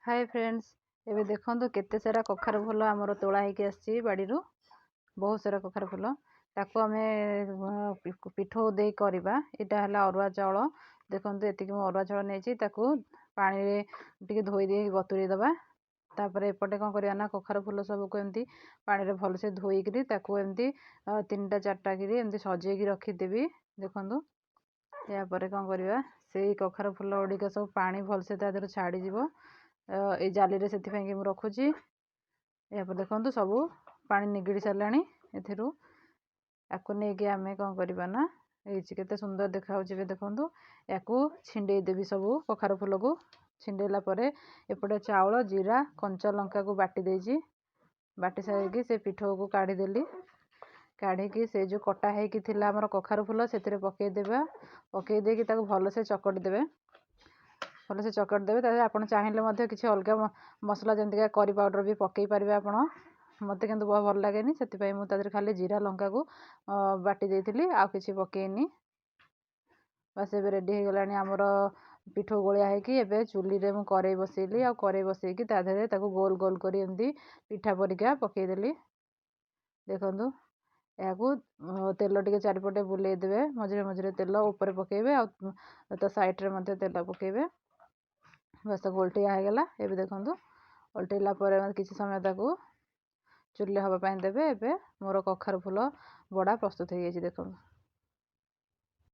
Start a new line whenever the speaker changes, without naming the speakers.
Hi friends एबे देखंतु केते सारा कखार फुल हमर तोळा हेकी आसी बाडीरू बहुत सारा कखार फुल ताको आमे पिठो दे करबा एटा हला अरुआ चावल देखंतु एतिकी म अरुआ चावल नेची ताको पानी रे टिके धोई दे बतुरी दबा तापर एपटे कोन करिया ना कखार फुल सब को एमती पानी रे भल से धोई करी ताको एमती तीनटा चारटा करी एमती सजे की रखी देबी देखंतु या परे कोन करिया सेई कखार फुल ओडिका सब पानी भल से ता देर छाडी जीवो ए जाली रे सेति कि मु रखुची या पर देखंतु सब पानी निगड़ी सरलानी एथिरु याको नेकी आमे कोन करबा ना एछि केते सुंदर देखाउची बे देखंतु याको छिंडे देबी सब कखार फुल को छिंडेला परे एपटे चावल जीरा कंचा लंका को बाटी देजी बाटी सारी से पिठो को काढी देली काढी की से जो कटा है कि थिला हमर कखार फुल सेतिरे पके देबा पके दे कि ताको भलो से चकट देबे भल से चकट देबे ताले आपण चाहिले मध्ये किछि अलगा मसला जेंति का करी पाउडर भी पकई पारिबे आपण मते किंतु बहुत भल लागेनी सेति पई मु तादर खाली जीरा लंका को बाटी देइथिली आ किछि पकेइनी बस एबे रेडी हे गलानी हमर पिठो गोलिया है कि एबे चुली रे मु करेई बसेइली आ करेई बसेई कि तादरे ताको गोल गोल करी एंदी पिठा परिका पकई देली देखंतु याकू तेल टिके चारिपटे बुले देबे मझरे मझरे तेल ऊपर पकेबे आ तो साइड रे मध्ये तेल पकेबे बस उल्टिया हो गला एबे देखंतु उल्टेला परे किछि समय ताकू चुल्ली हवा पाइन देबे एबे मोर कखार फुल बड़ा प्रस्तुत हो गई देखंतु।